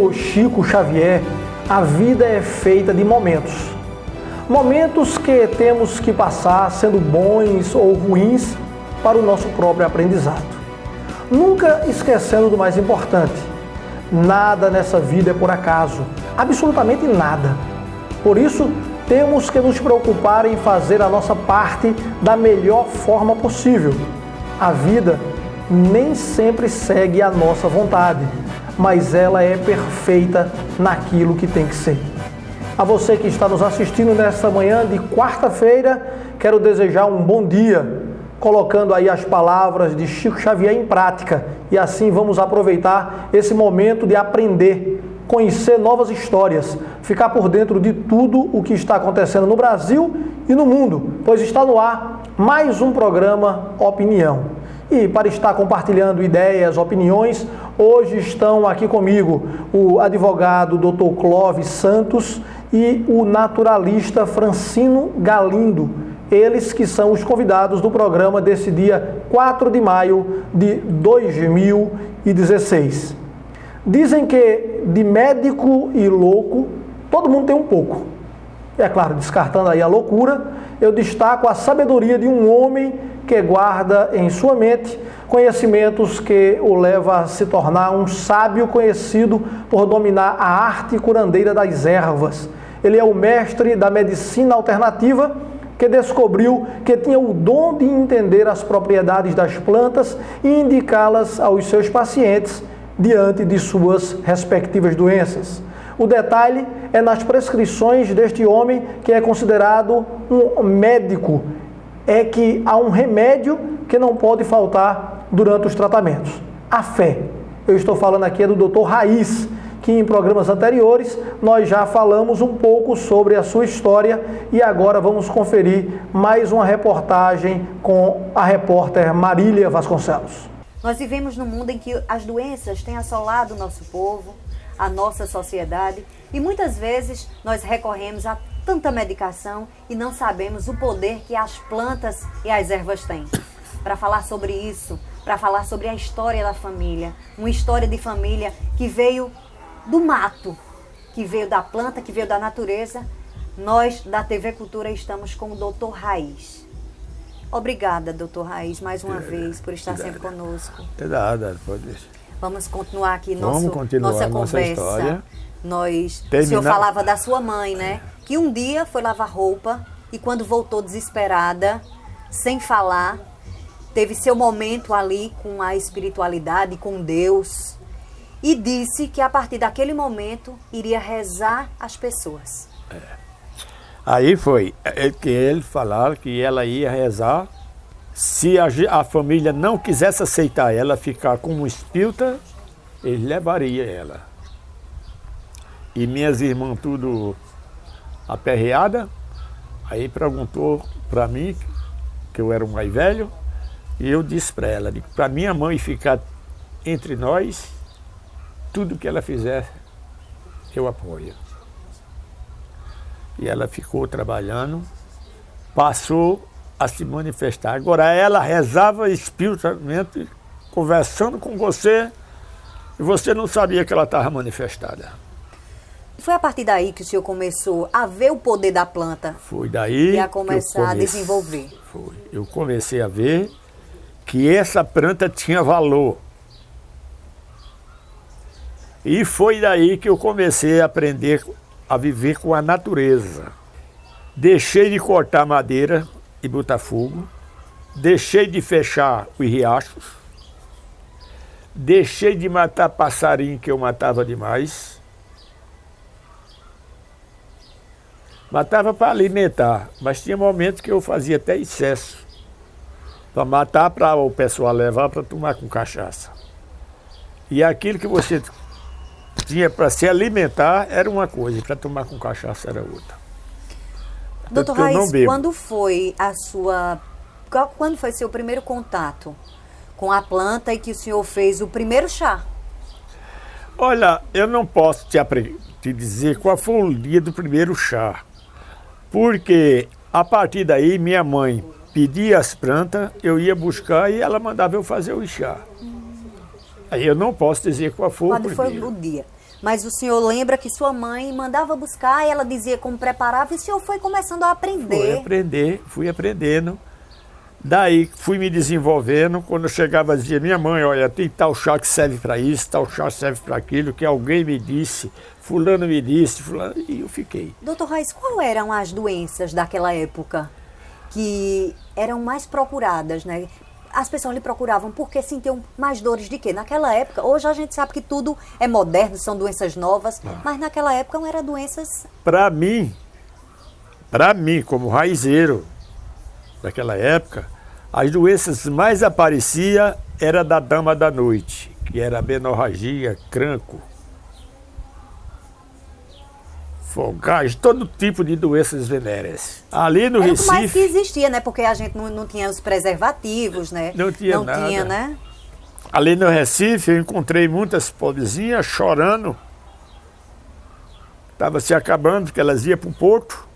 Segundo Chico Xavier, a vida é feita de momentos. Momentos que temos que passar, sendo bons ou ruins, para o nosso próprio aprendizado. Nunca esquecendo do mais importante: nada nessa vida é por acaso, absolutamente nada. Por isso, temos que nos preocupar em fazer a nossa parte da melhor forma possível. A vida nem sempre segue a nossa vontade, mas ela é perfeita naquilo que tem que ser. A você que está nos assistindo nesta manhã de quarta-feira, quero desejar um bom dia, colocando aí as palavras de Chico Xavier em prática, e assim vamos aproveitar esse momento de aprender, conhecer novas histórias, ficar por dentro de tudo o que está acontecendo no Brasil e no mundo, pois está no ar mais um programa Opinião. E para estar compartilhando ideias, opiniões, hoje estão aqui comigo o advogado Dr. Clóvis Santos e o naturalista Francino Galindo, eles que são os convidados do programa desse dia 4 de maio de 2016. Dizem que de médico e louco, todo mundo tem um pouco. E é claro, descartando aí a loucura, eu destaco a sabedoria de um homem que guarda em sua mente conhecimentos que o leva a se tornar um sábio conhecido por dominar a arte curandeira das ervas. Ele é o mestre da medicina alternativa que descobriu que tinha o dom de entender as propriedades das plantas e indicá-las aos seus pacientes diante de suas respectivas doenças. O detalhe é nas prescrições deste homem, que é considerado um médico, é que há um remédio que não pode faltar durante os tratamentos: a fé. Eu estou falando aqui do Dr. Raiz, que em programas anteriores nós já falamos um pouco sobre a sua história, e agora vamos conferir mais uma reportagem com a repórter Marília Vasconcelos. Nós vivemos num mundo em que as doenças têm assolado o nosso povo, a nossa sociedade, e muitas vezes nós recorremos a tanta medicação e não sabemos o poder que as plantas e as ervas têm. Para falar sobre isso, para falar sobre a história da família, uma história de família que veio do mato, que veio da planta, que veio da natureza, nós da TV Cultura estamos com o Dr. Raiz. Obrigada, Dr. Raiz, mais uma vez, por estar sempre conosco. Pode. Vamos continuar aqui nossa conversa. História. O senhor falava da sua mãe, né? Que um dia foi lavar roupa e quando voltou desesperada, sem falar, teve seu momento ali com a espiritualidade, com Deus, e disse que a partir daquele momento iria rezar as pessoas. Aí foi que ele falava que ela ia rezar. Se a família não quisesse aceitar ela ficar como espírita, ele levaria ela. E minhas irmãs tudo aperreada, aí perguntou para mim, que eu era o mais velho, e eu disse para ela, para minha mãe ficar entre nós, tudo que ela fizer, eu apoio. E ela ficou trabalhando, passou a se manifestar. Agora ela rezava espiritualmente, conversando com você, e você não sabia que ela estava manifestada. Foi a partir daí que o senhor começou a ver o poder da planta? Foi daí e a começar a desenvolver? Foi. Eu comecei a ver que essa planta tinha valor. E foi daí que eu comecei a aprender a viver com a natureza. Deixei de cortar madeira e botar fogo, deixei de fechar os riachos, deixei de matar passarinho que eu matava demais. Matava para alimentar, mas tinha momentos que eu fazia até excesso. Para matar, para o pessoal levar para tomar com cachaça. E aquilo que você tinha para se alimentar era uma coisa, para tomar com cachaça era outra. Doutor Raiz, quando foi seu primeiro contato com a planta e que o senhor fez o primeiro chá? Olha, eu não posso te dizer qual foi o dia do primeiro chá. Porque a partir daí minha mãe pedia as plantas, eu ia buscar e ela mandava eu fazer o chá. Aí eu não posso dizer qual foi o primeiro. Quando foi o dia? Mas o senhor lembra que sua mãe mandava buscar, ela dizia como preparava, e o senhor foi começando a aprender. Fui aprendendo. Daí fui me desenvolvendo. Quando eu chegava, dizia: minha mãe, olha, tem tal chá que serve para isso, tal chá serve para aquilo, que alguém me disse, fulano me disse, fulano, e eu fiquei. Doutor Raiz, quais eram as doenças daquela época que eram mais procuradas, né? As pessoas lhe procuravam porque sentiam mais dores de quê? Naquela época, hoje a gente sabe que tudo é moderno, são doenças novas, mas naquela época não eram doenças... Para mim, como raizeiro daquela época, as doenças mais apareciam era da dama da noite, que era menorragia, cranco, fogagem, todo tipo de doenças venéreas. Ali no Recife... Era o mais que existia, né? Porque a gente não tinha os preservativos, né? Não tinha nada. Né? Ali no Recife eu encontrei muitas pobrezinhas chorando. Estava se acabando, porque elas iam para o porto.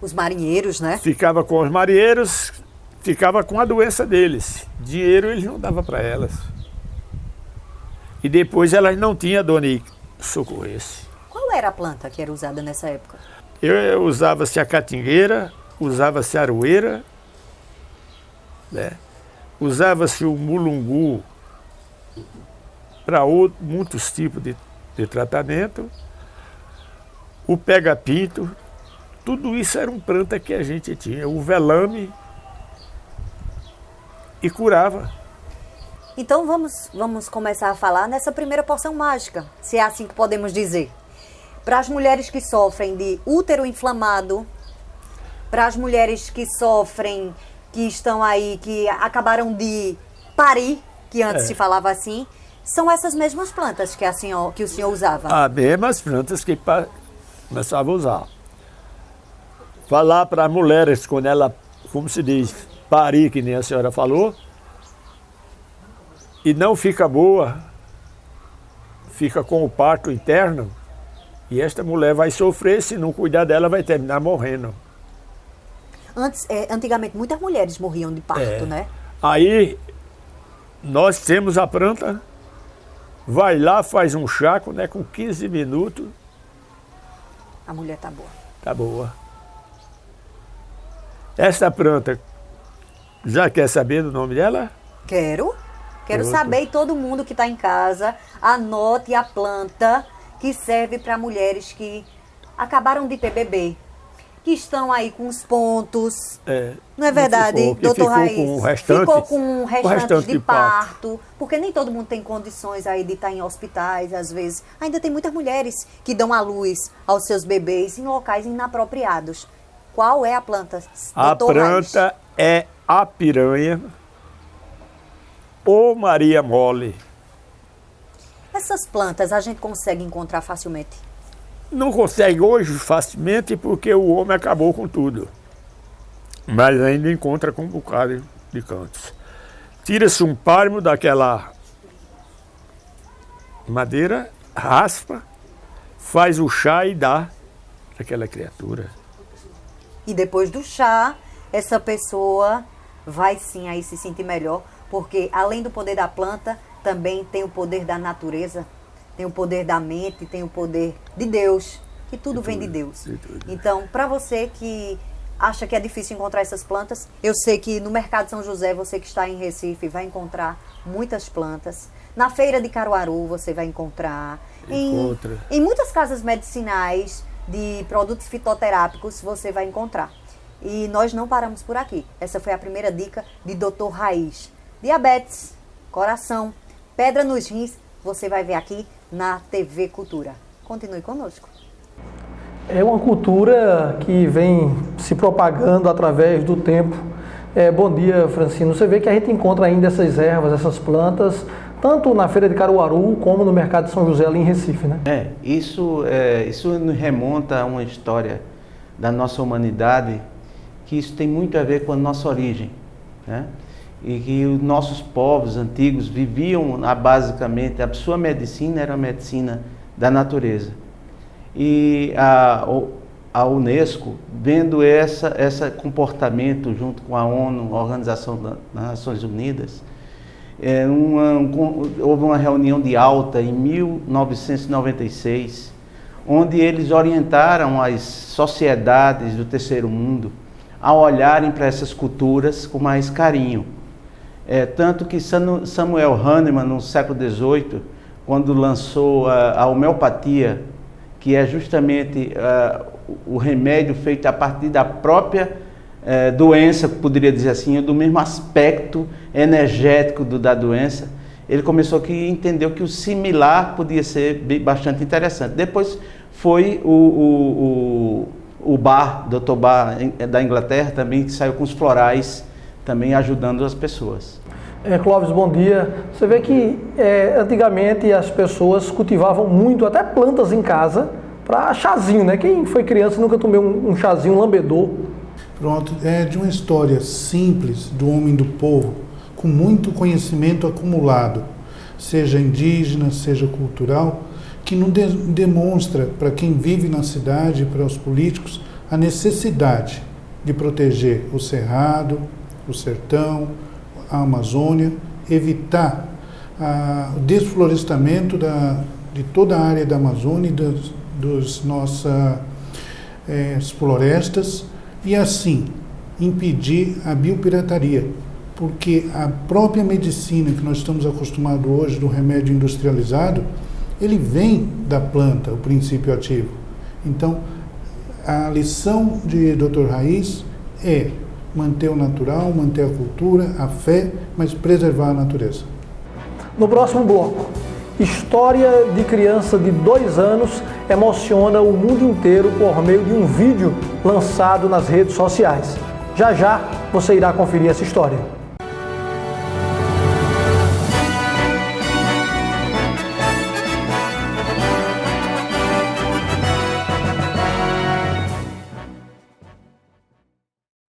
Os marinheiros, né? Ficava com os marinheiros, ficava com a doença deles. Dinheiro eles não davam para elas. E depois elas não tinham dono socorresse. Qual era a planta que era usada nessa época? Eu usava-se a catingueira, usava-se a aroeira, né? Usava-se o mulungu para muitos tipos de tratamento, o pega-pinto, tudo isso era um planta que a gente tinha, o velame, e curava. Então vamos começar a falar nessa primeira poção mágica, se é assim que podemos dizer. Para as mulheres que sofrem de útero inflamado, para as mulheres que sofrem, que estão aí, que acabaram de parir, que antes se falava assim, são essas mesmas plantas que o senhor usava? As mesmas plantas que começava a usar. Falar para as mulheres, quando ela, como se diz, parir, que nem a senhora falou, e não fica boa, fica com o parto interno, e esta mulher vai sofrer, se não cuidar dela, vai terminar morrendo. Antigamente, muitas mulheres morriam de parto, né? Aí, nós temos a planta, vai lá, faz um chá, né, com 15 minutos. A mulher tá boa. Tá boa. Esta planta, já quer saber do nome dela? Quero saber, e todo mundo que está em casa, anote a planta que serve para mulheres que acabaram de ter bebê, que estão aí com os pontos. Não é verdade, doutor Raiz? Ficou com restantes de parto, porque nem todo mundo tem condições aí de estar em hospitais, às vezes. Ainda tem muitas mulheres que dão à luz aos seus bebês em locais inapropriados. Qual é a planta, doutor Raiz? A planta é a piranha ou Maria Mole. Essas plantas a gente consegue encontrar facilmente? Não consegue hoje facilmente porque o homem acabou com tudo. Mas ainda encontra com um bocado de cantos. Tira-se um palmo daquela madeira, raspa, faz o chá e dá para aquela criatura. E depois do chá, essa pessoa vai sim aí se sentir melhor, porque além do poder da planta, também tem o poder da natureza, tem o poder da mente, tem o poder de Deus, que tudo vem de Deus. Então, para você que acha que é difícil encontrar essas plantas, eu sei que no Mercado São José, você que está em Recife, vai encontrar muitas plantas. Na Feira de Caruaru, você vai encontrar. Em muitas casas medicinais de produtos fitoterápicos, você vai encontrar. E nós não paramos por aqui. Essa foi a primeira dica de Dr. Raiz. Diabetes, coração, pedra nos rins, você vai ver aqui na TV Cultura. Continue conosco. É uma cultura que vem se propagando através do tempo. Bom dia, Francino. Você vê que a gente encontra ainda essas ervas, essas plantas, tanto na Feira de Caruaru como no Mercado de São José ali em Recife, né? Isso nos remonta a uma história da nossa humanidade, que isso tem muito a ver com a nossa origem, né? E que os nossos povos antigos viviam basicamente, a sua medicina era a medicina da natureza. E a Unesco, vendo esse comportamento junto com a ONU, a Organização das Nações Unidas, Houve uma reunião de alta em 1996, onde eles orientaram as sociedades do terceiro mundo a olharem para essas culturas com mais carinho. Tanto que Samuel Hahnemann, no século XVIII, quando lançou a homeopatia, que é justamente o remédio feito a partir da própria doença, poderia dizer assim, do mesmo aspecto energético da doença, ele começou a entender que o similar podia ser bastante interessante. Depois foi o Bach, Dr. Bach, da Inglaterra, também, que saiu com os florais, também ajudando as pessoas. Clóvis, bom dia. Você vê que antigamente as pessoas cultivavam muito, até plantas em casa, para chazinho, né? Quem foi criança nunca tomou um chazinho, um lambedor. Pronto, é de uma história simples do homem do povo, com muito conhecimento acumulado, seja indígena, seja cultural, que não demonstra para quem vive na cidade, para os políticos, a necessidade de proteger o cerrado, o sertão, a Amazônia, evitar o desflorestamento de toda a área da Amazônia e das nossas florestas, e assim impedir a biopirataria, porque a própria medicina que nós estamos acostumados hoje do remédio industrializado, ele vem da planta, o princípio ativo. Então, a lição de Dr. Raiz é manter o natural, manter a cultura, a fé, mas preservar a natureza. No próximo bloco, história de criança de 2 anos emociona o mundo inteiro por meio de um vídeo lançado nas redes sociais. Já já você irá conferir essa história.